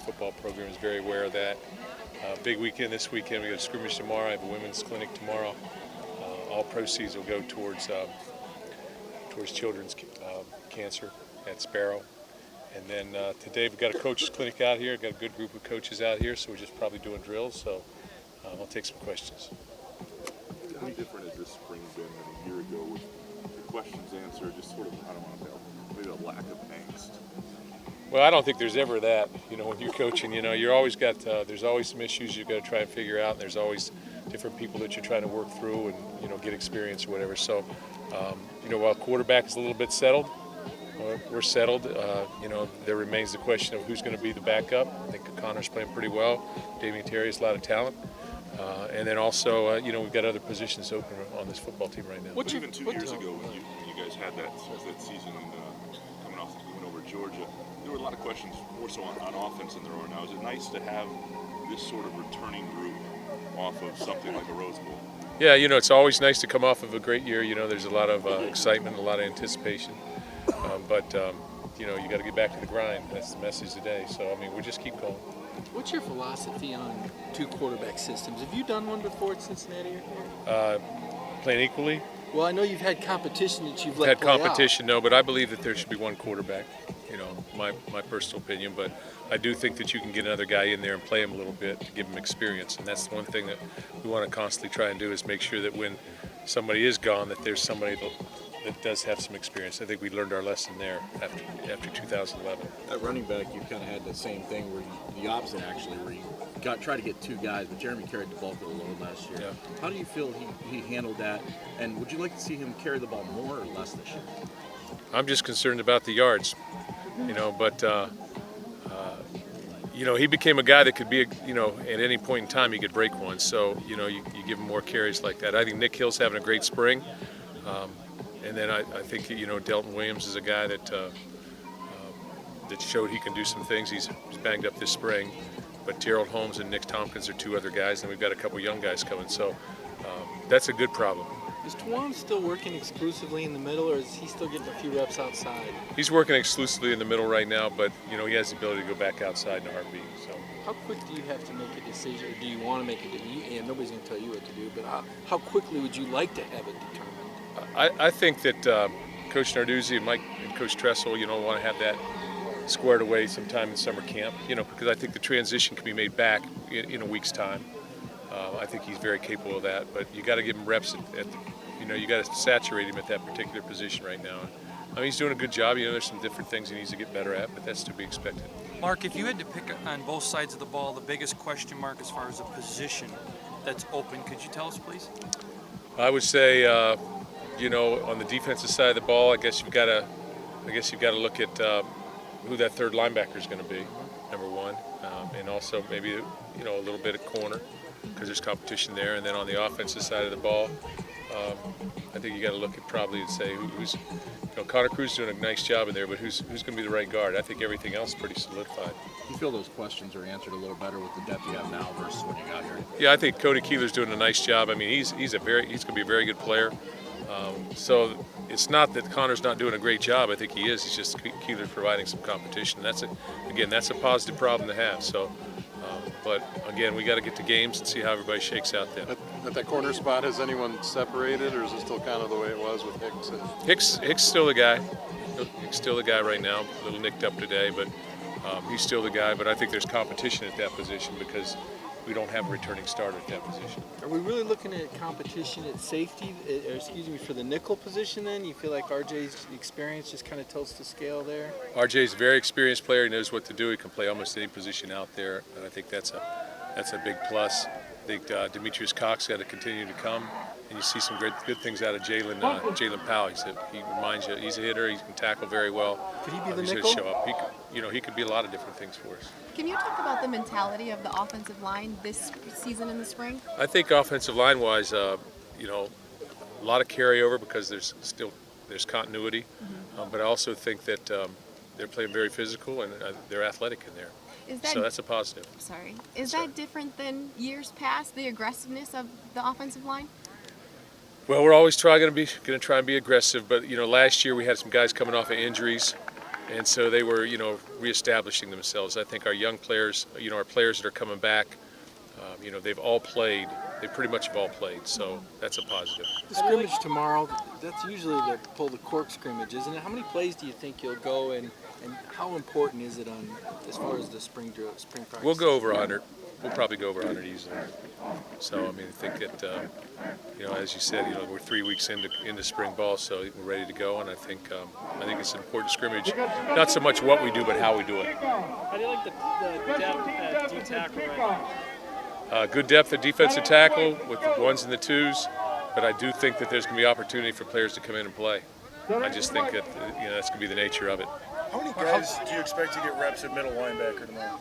football program is very aware of that. Big weekend this weekend. We got a scrimmage tomorrow. I have a women's clinic tomorrow. All proceeds will go towards children's cancer at Sparrow. And then today we've got a coaches clinic out here. Got a good group of coaches out here, so we're just probably doing drills. So I'll take some questions. How different has this spring been than a year ago with the questions answered, just sort of, I don't want to tell, maybe a lack of angst? Well, I don't think there's ever that. When you're coaching, you're always got, there's always some issues you've got to try and figure out, and there's always different people that you're trying to work through and, get experience or whatever. So, while quarterback is a little bit settled, we're settled. There remains the question of who's going to be the backup. I think Connor's playing pretty well. Damian Terry has a lot of talent. And then also, we've got other positions open on this football team right now. But even 2 years ago when you guys had that season coming off the win over Georgia, there were a lot of questions more so on offense than there are now. Is it nice to have this sort of returning group off of something like a Rose Bowl? Yeah, it's always nice to come off of a great year. There's a lot of excitement, a lot of anticipation. But you got to get back to the grind. That's the message today. So, we'll just keep going. What's your philosophy on two quarterback systems? Have you done one before at Cincinnati or here? Playing equally? Well, I know you've had competition that you've let Had play competition, out. no, but I believe that there should be one quarterback. My personal opinion, but I do think that you can get another guy in there and play him a little bit to give him experience, and that's the one thing that we want to constantly try and do is make sure that when somebody is gone, that there's somebody that does have some experience. I think we learned our lesson there after 2011. At running back, you kind of had the same thing where the opposite actually, where you tried to get two guys, but Jeremy carried the ball for the load last year. Yeah. How do you feel he handled that, and would you like to see him carry the ball more or less this year? I'm just concerned about the yards, but he became a guy that could be, at any point in time he could break one. So, you give him more carries like that. I think Nick Hill's having a great spring. And then I think, Delton Williams is a guy that showed he can do some things. He's banged up this spring. But Gerald Holmes and Nick Tompkins are two other guys, and we've got a couple young guys coming. So that's a good problem. Is Tuan still working exclusively in the middle, or is he still getting a few reps outside? He's working exclusively in the middle right now, but, he has the ability to go back outside in a heartbeat. So. How quick do you have to make a decision, or do you want to make a decision? And nobody's going to tell you what to do, but how quickly would you like to have it determined? I think that Coach Narduzzi and Mike and Coach Tressel, want to have that squared away sometime in summer camp, because I think the transition can be made back in a week's time. I think he's very capable of that, but you got to give him reps you got to saturate him at that particular position right now. He's doing a good job. There's some different things he needs to get better at, but that's to be expected. Mark, if you had to pick on both sides of the ball, the biggest question mark as far as a position that's open, could you tell us, please? I would say, on the defensive side of the ball, I guess you've got to look at who that third linebacker is going to be, number one, and also maybe a little bit of corner because there's competition there. And then on the offensive side of the ball, I think you got to look at probably and say who's. Connor Cruz is doing a nice job in there, but who's going to be the right guard? I think everything else is pretty solidified. You feel those questions are answered a little better with the depth you have now versus when you got here? Yeah, I think Cody Keeler's doing a nice job. He's going to be a very good player. So it's not that Connor's not doing a great job. I think he is. It's just Keeler's providing some competition. That's a positive problem to have. So, but again, we got to get to games and see how everybody shakes out there. At that corner spot, has anyone separated, or is it still kind of the way it was with Hicks? Hicks still the guy. Hicks still the guy right now. A little nicked up today, but he's still the guy. But I think there's competition at that position because we don't have a returning starter at that position. Are we really looking at competition at safety, for the nickel position then? You feel like RJ's experience just kind of tilts the scale there? RJ's a very experienced player. He knows what to do. He can play almost any position out there, and I think that's a big plus. I think Demetrius Cox got to continue to come, and you see some good things out of Jalen Powell. He reminds you, he's a hitter. He can tackle very well. Could he be the he's nickel? Show up. He could be a lot of different things for us. Can you talk about the mentality of the offensive line this season in the spring? I think offensive line-wise, a lot of carryover because there's continuity, but I also think that they're playing very physical and they're athletic in there. So that's a positive. Is that different than years past, the aggressiveness of the offensive line? Well, we're always going to try and be aggressive, but last year we had some guys coming off of injuries. and so they were, reestablishing themselves. I think our young players, our players that are coming back, they've all played. They pretty much have all played, so that's a positive. The scrimmage tomorrow, that's usually the pull the cork scrimmage, isn't it? How many plays do you think you'll go, and how important is it on as far as the spring practice? We'll go over 100. We'll probably go over 100 easily. So, I think that, as you said, we're 3 weeks into spring ball, so we're ready to go, and I think it's an important scrimmage. Not so much what we do, but how we do it. How do you like the depth at D-tackle right now? Good depth at defensive tackle with the ones and the twos, but I do think that there's going to be opportunity for players to come in and play. I just think that that's going to be the nature of it. How many guys do you expect to get reps at middle linebacker tomorrow?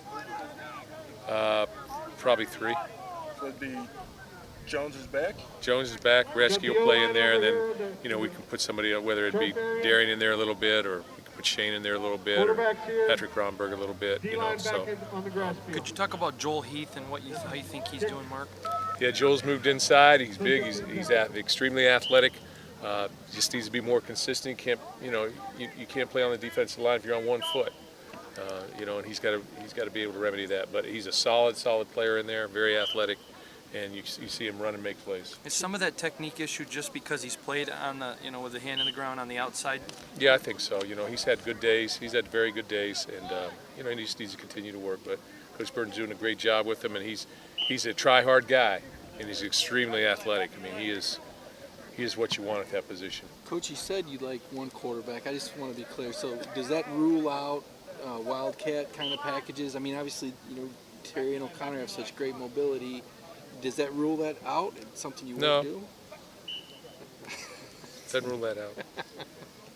Probably 3. So it'd be Jones is back? Jones is back. Rescue will play in there, and then we can put somebody, whether it be Darian in there a little bit, or we can put Shane in there a little bit, or Patrick Romberg a little bit. So. Could you talk about Joel Heath and how you think he's doing, Mark? Yeah, Joel's moved inside. He's big. He's extremely athletic. Just needs to be more consistent. You can't play on the defensive line if you're on one foot. And he's got to be able to remedy that. But he's a solid player in there, very athletic, and you see him run and make plays. Is some of that technique issue just because he's played on the, with the hand in the ground on the outside? Yeah, I think so. He's had good days. He's had very good days, and he just needs to continue to work. But Coach Burton's doing a great job with him, and he's a try-hard guy, and he's extremely athletic. He is what you want at that position. Coach, you said you like one quarterback. I just want to be clear. So does that rule out Wildcat kind of packages? Obviously, Terry and O'Connor have such great mobility. Does that rule that out? It's something you want to do? Doesn't rule that out.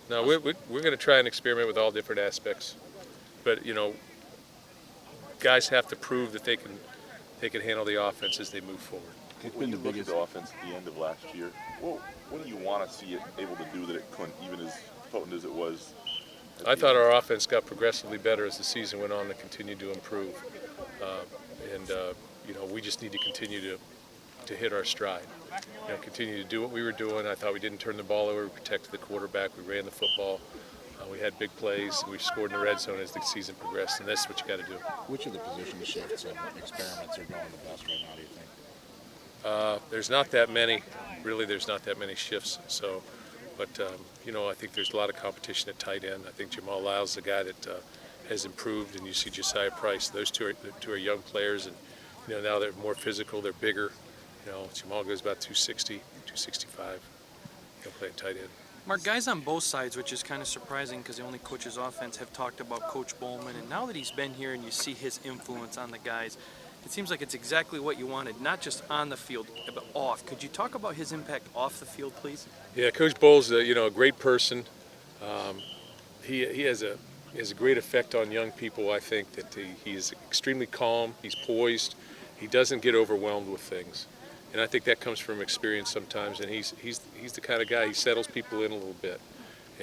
No, we're going to try and experiment with all different aspects. But, guys have to prove that they can handle the offense as they move forward. When you look at the offense at the end of last year, what do you want to see it able to do that it couldn't, even as potent as it was? I thought our offense got progressively better as the season went on and continued to improve. We just need to continue to hit our stride. Continue to do what we were doing. I thought we didn't turn the ball over. We protected the quarterback. We ran the football. We had big plays. We scored in the red zone as the season progressed, and that's what you got to do. Which of the position shifts and experiments are going the best right now, do you think? There's not that many. Really, there's not that many shifts. So, but I think there's a lot of competition at tight end. I think Jamal Lyle's the guy that has improved, and you see Josiah Price. Those two are young players, and now they're more physical. They're bigger. Jamal goes about 260, 265. He'll play at tight end. Mark, guys on both sides, which is kind of surprising because the only coaches offense have talked about Coach Bowman, and now that he's been here and you see his influence on the guys, it seems like it's exactly what you wanted, not just on the field, but off. Could you talk about his impact off the field, please? Yeah, Coach Bowles, a great person. He has a great effect on young people. I think that he is extremely calm. He's poised. He doesn't get overwhelmed with things, and I think that comes from experience sometimes. And he's the kind of guy, he settles people in a little bit.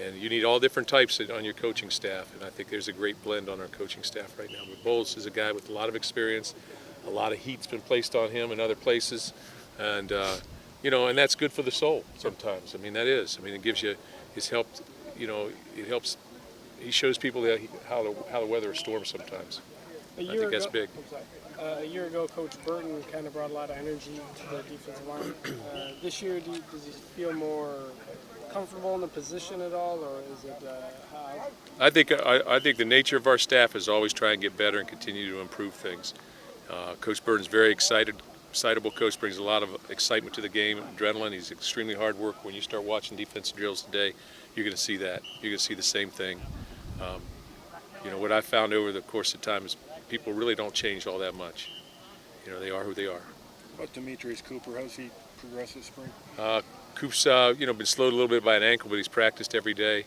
And you need all different types on your coaching staff, and I think there's a great blend on our coaching staff right now. But Bowles is a guy with a lot of experience. A lot of heat's been placed on him in other places, and and that's good for the soul sometimes. That is. It gives you, it's helped. It helps. He shows people how to weather a storm sometimes. I think that's big. A year ago, Coach Burton kind of brought a lot of energy to the defensive line. This year, does he feel more comfortable in the position at all, or is it how? I think the nature of our staff is always try and get better and continue to improve things. Coach Burton's very excitable coach, brings a lot of excitement to the game, adrenaline. He's extremely hard work. When you start watching defensive drills today, you're going to see that. You're going to see the same thing. What I've found over the course of time is people really don't change all that much. They are who they are. What about Demetrius Cooper? How's he progressed this spring? Coop's been slowed a little bit by an ankle, but he's practiced every day.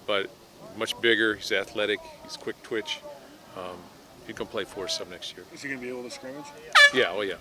But much bigger. He's athletic. He's quick twitch. He can play for us some next year. Is he going to be able to scrimmage? Yeah. Oh yeah.